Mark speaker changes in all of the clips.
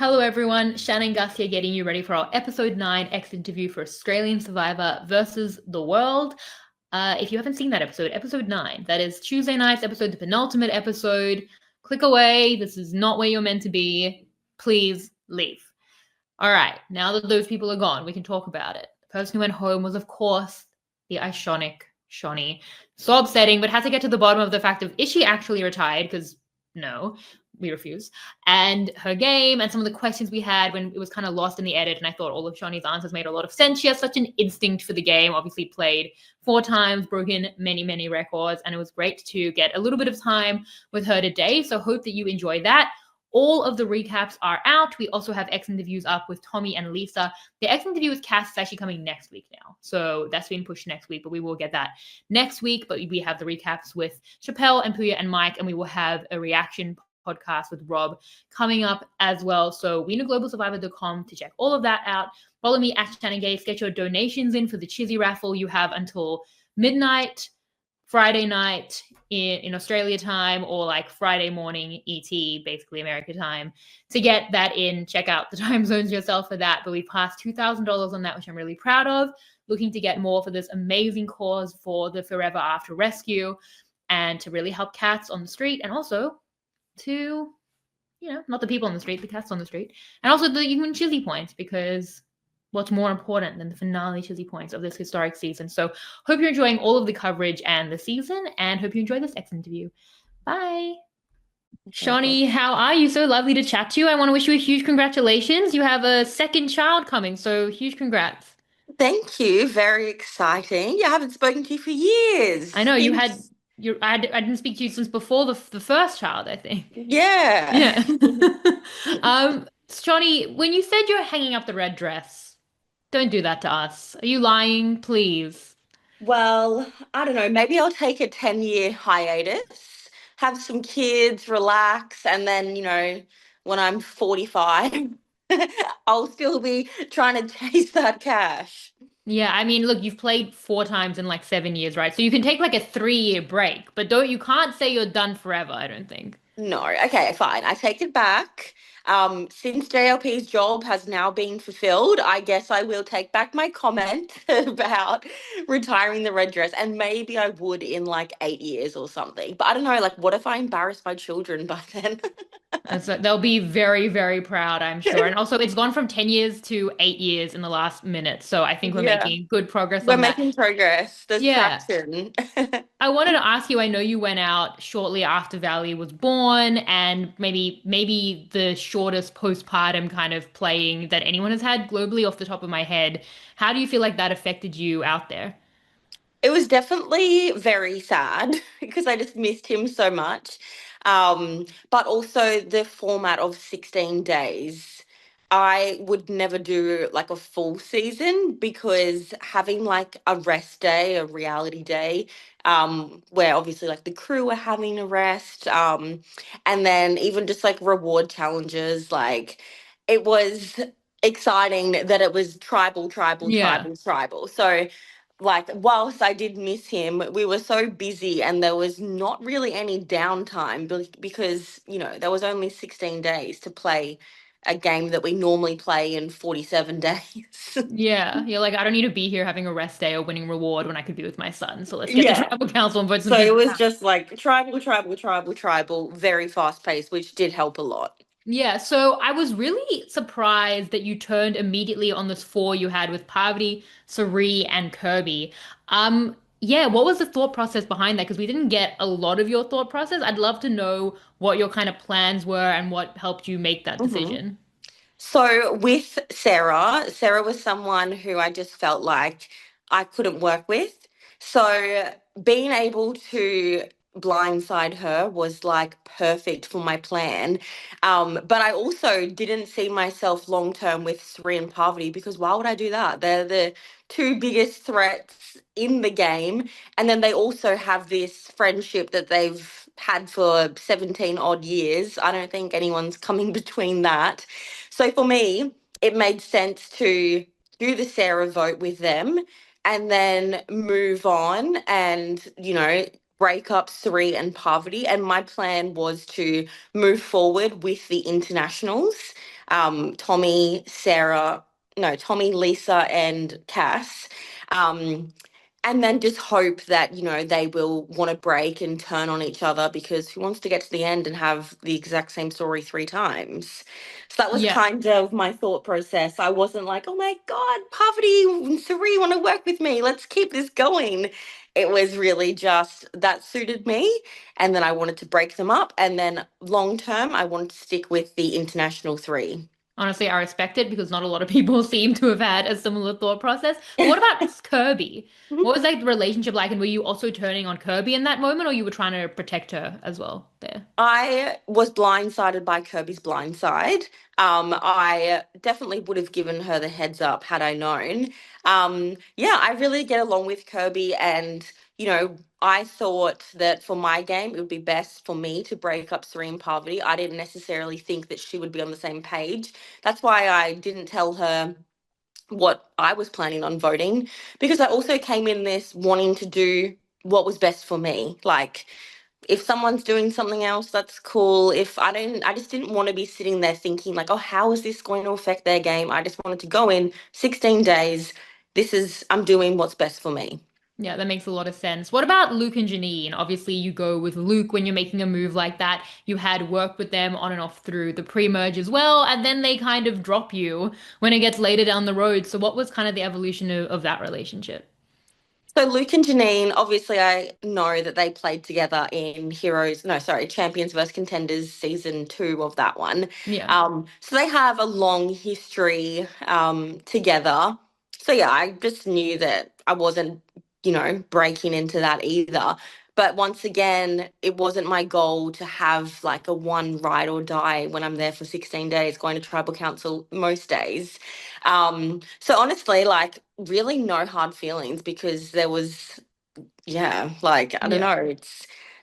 Speaker 1: Hello everyone, Shannon Guss here getting you ready for our episode 9 exit interview for Australian Survivor versus the World. If you haven't seen that episode 9, that is Tuesday night's episode, the penultimate episode. Click away, this is not where you're meant to be. Please leave. All right, now that those people are gone, we can talk about it. The person who went home was, of course, the iconic Shaunie. So upsetting, but had to get to the bottom of the fact of, is she actually retired? Because no, we refuse. And her game and some of the questions we had when it was kind of lost in the edit. And I thought all of Shaunie's answers made a lot of sense. She has such an instinct for the game, obviously played 4 times, broken many, many records. And it was great to get a little bit of time with her today. So hope that you enjoy that. All of the recaps are out. We also have X interviews up with Tommy and Lisa. The X interview with Cass is actually coming next week now. So that's been pushed next week, but we will get that next week. But we have the recaps with Chappelle and Puya and Mike, and we will have a reaction podcast with Rob coming up as well. So WeKnowGlobalSurvivor.com to check all of that out. Follow me at Shannon Guss. Get your donations in for the Chizzy raffle. You have until midnight Friday night in Australia time, or like Friday morning ET, basically America time, to get that in. Check out the time zones yourself for that. But we passed $2,000 on that, which I'm really proud of. Looking to get more for this amazing cause for the Forever After Rescue, and to really help cats on the street, and also to, not the people on the street, the cats on the street, and also the human Chizzy points, because what's more important than the finale Chizzy points of this historic season? So hope you're enjoying all of the coverage and the season, and hope you enjoy this X interview. Bye. Shaunie, how are you? So lovely to chat to you. I want to wish you a huge congratulations. You have a second child coming, so huge congrats.
Speaker 2: Thank you. Very exciting. I haven't spoken to you for years.
Speaker 1: I know I didn't speak to you since before the first child, I think.
Speaker 2: Yeah.
Speaker 1: Shaunie, when you said you're hanging up the red dress, don't do that to us. Are you lying? Please.
Speaker 2: Well, I don't know. Maybe I'll take a 10-year hiatus, have some kids, relax, and then, when I'm 45, I'll still be trying to chase that cash.
Speaker 1: Yeah, I mean, look, you've played 4 times in like 7 years, right? So you can take like a 3-year break, but you can't say you're done forever, I don't think.
Speaker 2: No, okay, fine. I take it back. Since JLP's job has now been fulfilled, I guess I will take back my comment about retiring the red dress, and maybe I would in like 8 years or something. But I don't know, like, what if I embarrass my children by then?
Speaker 1: So they'll be very, very proud, I'm sure. And also, it's gone from 10 years to 8 years in the last minute. So I think we're
Speaker 2: Yeah,
Speaker 1: making good progress
Speaker 2: we're
Speaker 1: on that.
Speaker 2: making progress. There's
Speaker 1: Yeah.
Speaker 2: traction.
Speaker 1: I wanted to ask you, I know you went out shortly after Valley was born, and maybe the shortest postpartum kind of playing that anyone has had globally off the top of my head. How do you feel like that affected you out there?
Speaker 2: It was definitely very sad because I just missed him so much. But also the format of 16 days. I would never do like a full season because having like a rest day, a reality day, where obviously like the crew are having a rest, and then even just like reward challenges, like it was exciting that it was tribal, tribal,
Speaker 1: Yeah.
Speaker 2: tribal, tribal. So like whilst I did miss him, we were so busy and there was not really any downtime because, there was only 16 days to play a game that we normally play in 47 days.
Speaker 1: Yeah. You're like, I don't need to be here having a rest day or winning reward when I could be with my son. So let's get the
Speaker 2: Yeah.
Speaker 1: tribal council and vote some
Speaker 2: So it
Speaker 1: things
Speaker 2: was
Speaker 1: out.
Speaker 2: just like tribal, tribal, tribal, tribal, very fast paced, which did help a lot.
Speaker 1: Yeah, so I was really surprised that you turned immediately on this 4 you had with Parvati, Sari, and Kirby. Yeah, what was the thought process behind that? Because we didn't get a lot of your thought process. I'd love to know what your kind of plans were and what helped you make that
Speaker 2: Mhm.
Speaker 1: decision.
Speaker 2: So with Sarah was someone who I just felt like I couldn't work with. So being able to blindside her was like perfect for my plan. But I also didn't see myself long term with Sri and Parvati because why would I do that? They're the two biggest threats in the game. And then they also have this friendship that they've had for 17 odd years. I don't think anyone's coming between that. So for me, it made sense to do the Sarah vote with them and then move on and, break up Sri and Parvati. And my plan was to move forward with the internationals. Tommy, Sarah, no, Tommy, Lisa, and Cass. Um, and then just hope that, they will want to break and turn on each other because who wants to get to the end and have the exact same story three times? So that was
Speaker 1: Yeah.
Speaker 2: kind of my thought process. I wasn't like, oh my God, Parvati and Suri want to work with me. Let's keep this going. It was really just that suited me. And then I wanted to break them up. And then long term, I wanted to stick with the international three.
Speaker 1: Honestly, I respect it because not a lot of people seem to have had a similar thought process. But what about Kirby? What was that relationship like? And were you also turning on Kirby in that moment, or you were trying to protect her as well there?
Speaker 2: I was blindsided by Kirby's blindside. I definitely would have given her the heads up had I known. Yeah, I really get along with Kirby, and I thought that for my game, it would be best for me to break up Serene Parvati. I didn't necessarily think that she would be on the same page. That's why I didn't tell her what I was planning on voting, because I also came in this wanting to do what was best for me. Like, if someone's doing something else, that's cool. If I don't, I just didn't want to be sitting there thinking like, oh, how is this going to affect their game? I just wanted to go in 16 days. I'm doing what's best for me.
Speaker 1: Yeah, that makes a lot of sense. What about Luke and Janine? Obviously, you go with Luke when you're making a move like that. You had worked with them on and off through the pre-merge as well, and then they kind of drop you when it gets later down the road. So, what was kind of the evolution of that relationship?
Speaker 2: So Luke and Janine, obviously I know that they played together in Champions vs Contenders season 2 of that one.
Speaker 1: Yeah.
Speaker 2: So they have a long history together. So yeah, I just knew that I wasn't, breaking into that either. But once again, it wasn't my goal to have like a one ride or die when I'm there for 16 days, going to tribal council most days. So honestly, like really no hard feelings because there was, yeah, like I don't
Speaker 1: Yeah.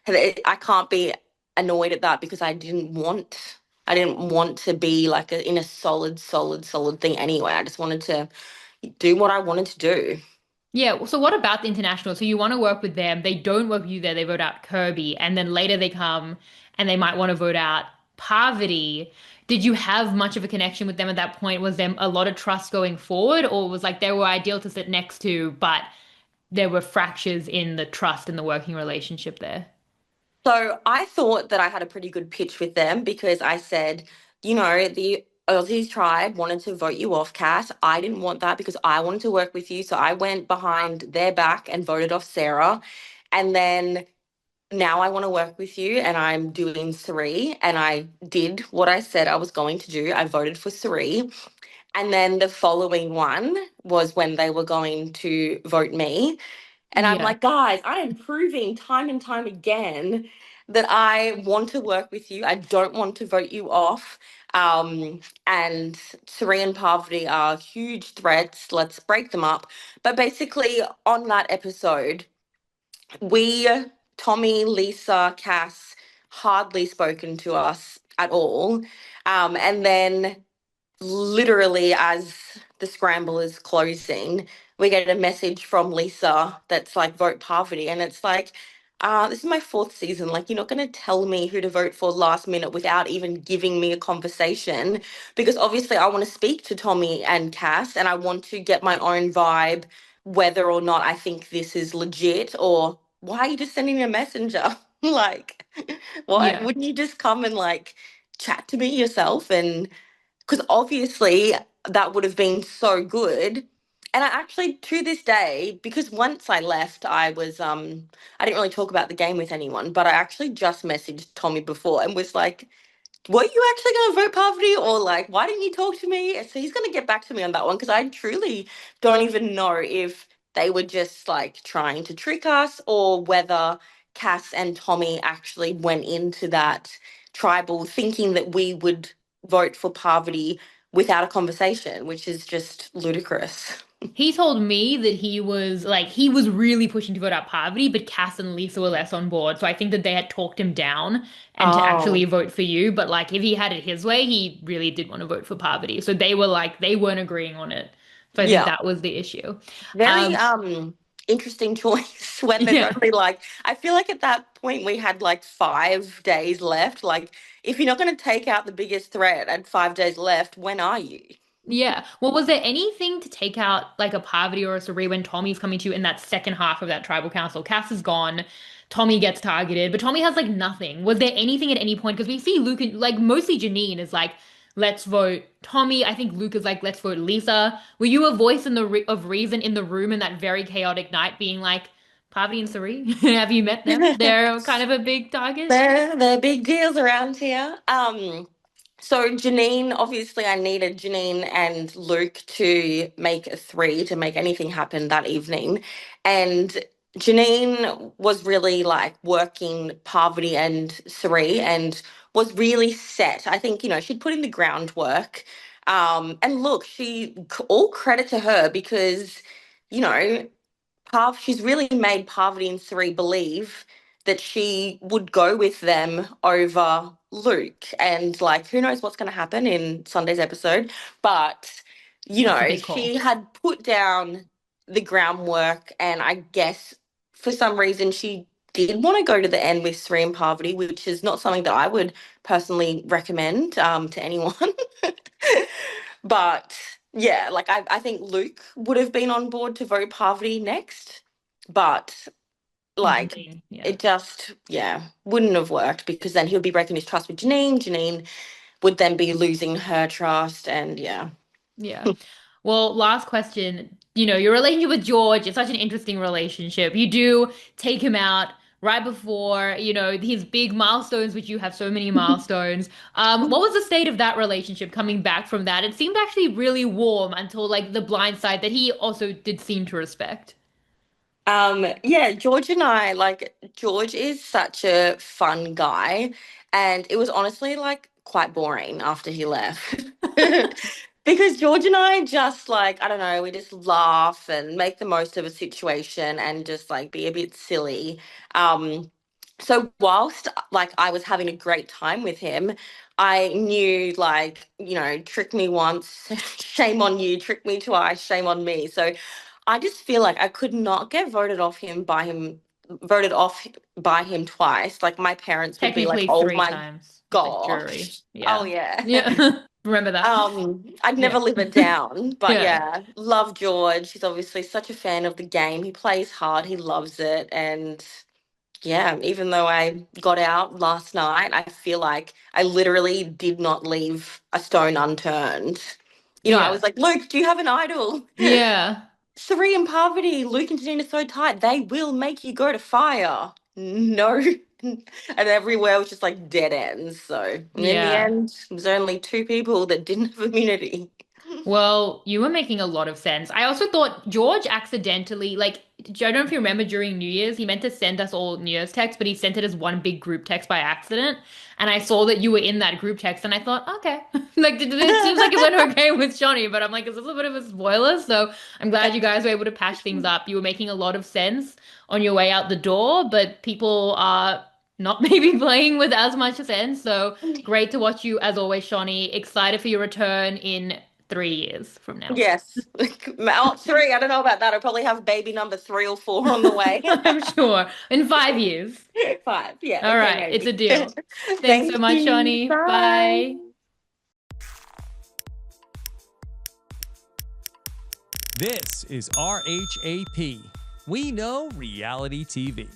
Speaker 2: know, I can't be annoyed at that because I didn't want to be like in a solid thing anyway. I just wanted to do what I wanted to do.
Speaker 1: Yeah, so what about the international? So you want to work with them, they don't work with you there, they vote out Kirby, and then later they come and they might want to vote out Parvati. Did you have much of a connection with them at that point? Was there a lot of trust going forward, or was like they were ideal to sit next to, but there were fractures in the trust and the working relationship there?
Speaker 2: So I thought that I had a pretty good pitch with them because I said, the Aussies tribe wanted to vote you off, Kat. I didn't want that because I wanted to work with you. So I went behind their back and voted off Sarah. And then now I want to work with you and I'm doing Suri. And I did what I said I was going to do. I voted for Suri. And then the following one was when they were going to vote me. And I'm
Speaker 1: Yeah.
Speaker 2: like, guys, I am proving time and time again that I want to work with you. I don't want to vote you off. And Suri and Parvati are huge threats. Let's break them up. But basically, on that episode, we, Tommy, Lisa, Cass, hardly spoken to us at all. And then literally as the scramble is closing, we get a message from Lisa that's like vote Parvati, and it's like, this is my fourth season. Like, you're not going to tell me who to vote for last minute without even giving me a conversation, because obviously I want to speak to Tommy and Cass, and I want to get my own vibe, whether or not I think this is legit, or why are you just sending me a messenger? Like, why
Speaker 1: Yeah.
Speaker 2: wouldn't you just come and like chat to me yourself? And because obviously that would have been so good. And I actually, to this day, because once I left, I didn't really talk about the game with anyone, but I actually just messaged Tommy before and was like, were you actually going to vote Parvati, or like, why didn't you talk to me? So he's going to get back to me on that one because I truly don't even know if they were just like trying to trick us or whether Cass and Tommy actually went into that tribal thinking that we would vote for Parvati without a conversation, which is just ludicrous.
Speaker 1: He told me that he was really pushing to vote out Parvati, but Cass and Lisa were less on board. So I think that they had talked him down and to
Speaker 2: Oh,
Speaker 1: actually vote for you. But like if he had it his way, he really did want to vote for Parvati. So they were like they weren't agreeing on it. So I think
Speaker 2: yeah.
Speaker 1: that was the issue.
Speaker 2: Very
Speaker 1: Um,
Speaker 2: interesting choice when there's
Speaker 1: Yeah.
Speaker 2: only like, I feel like at that point we had like 5 days left. Like, if you're not going to take out the biggest threat and 5 days left, when are you?
Speaker 1: Yeah. Well, was there anything to take out like a Parvati or a Suri when Tommy's coming to in that second half of that tribal council? Cass is gone. Tommy gets targeted, but Tommy has like nothing. Was there anything at any point? Because we see Luke, like mostly Janine is like, let's vote Tommy. I think Luke is like, let's vote Lisa. Were you a voice in the re of reason in the room in that very chaotic night, being like, Parvati and Suri? Have you met them? They're kind of a big target.
Speaker 2: They're big deals around here. So Janine, obviously, I needed Janine and Luke to make a three to make anything happen that evening, and Janine was really like working Parvati and Suri and was really set. I think she'd put in the groundwork. And look, all credit to her because you know she's really made Parvati and Suri believe that she would go with them over Luke. And like, who knows what's going to happen in Sunday's episode? But,
Speaker 1: That's a big
Speaker 2: she
Speaker 1: call.
Speaker 2: had put down the groundwork. And I guess for some reason she did want to go to the end with Sri and Parvati, which is not something that I would personally recommend to anyone. But yeah, like I think Luke would have been on board to vote Parvati next, but like
Speaker 1: Janine, yeah.
Speaker 2: it just, yeah, wouldn't have worked because then he would be breaking his trust with Janine. Janine would then be losing her trust, and yeah.
Speaker 1: Yeah. Well, last question. Your relationship with George is such an interesting relationship. You do take him out right before, his big milestones, which you have so many milestones. What was the state of that relationship coming back from that? It seemed actually really warm until like the blind side that he also did seem to respect.
Speaker 2: Yeah, George and I, like, George is such a fun guy, and it was honestly like quite boring after he left. Because George and I just like, I don't know, we just laugh and make the most of a situation and just like be a bit silly. So whilst like I was having a great time with him, I knew like, trick me once, shame on you, trick me twice, shame on me. So I just feel like I could not get voted off by him twice. Like my parents would be like,
Speaker 1: Technically
Speaker 2: "Oh
Speaker 1: three
Speaker 2: my
Speaker 1: times with the jury.
Speaker 2: gosh." Oh
Speaker 1: Yeah.
Speaker 2: yeah.
Speaker 1: Yeah. Remember that?
Speaker 2: I'd never
Speaker 1: Yeah.
Speaker 2: live it down, but
Speaker 1: Yeah.
Speaker 2: yeah, love George. He's obviously such a fan of the game. He plays hard, he loves it, and yeah, even though I got out last night, I feel like I literally did not leave a stone unturned. I
Speaker 1: Yeah.
Speaker 2: was like, Luke, do you have an idol?
Speaker 1: Yeah.
Speaker 2: Suri and Parvati, Luke and Janine are so tight, they will make you go to fire. No. And everywhere was just like dead ends. So in the
Speaker 1: Yeah.
Speaker 2: end, it was only two people that didn't have immunity.
Speaker 1: Well, you were making a lot of sense. I also thought George accidentally, like, I don't know if you remember during New Year's, he meant to send us all New Year's text, but he sent it as one big group text by accident. And I saw that you were in that group text, and I thought, okay, like, it seems like it went okay with Shaunie, but I'm like, is this a bit of a spoiler? So I'm glad you guys were able to patch things up. You were making a lot of sense on your way out the door, but people are not maybe playing with as much sense. So great to watch you as always, Shawnee. Excited for your return in 3 years from now.
Speaker 2: Yes. Oh, three. I don't know about that. I probably have baby number 3 or 4 on the way.
Speaker 1: I'm sure. In 5 years.
Speaker 2: 5. Yeah.
Speaker 1: All
Speaker 2: Okay,
Speaker 1: right. It's a
Speaker 2: maybe.
Speaker 1: deal. Thanks so
Speaker 2: Thank
Speaker 1: much,
Speaker 2: you.
Speaker 1: Shawnee. Bye.
Speaker 2: Bye.
Speaker 3: This is RHAP. We know reality TV.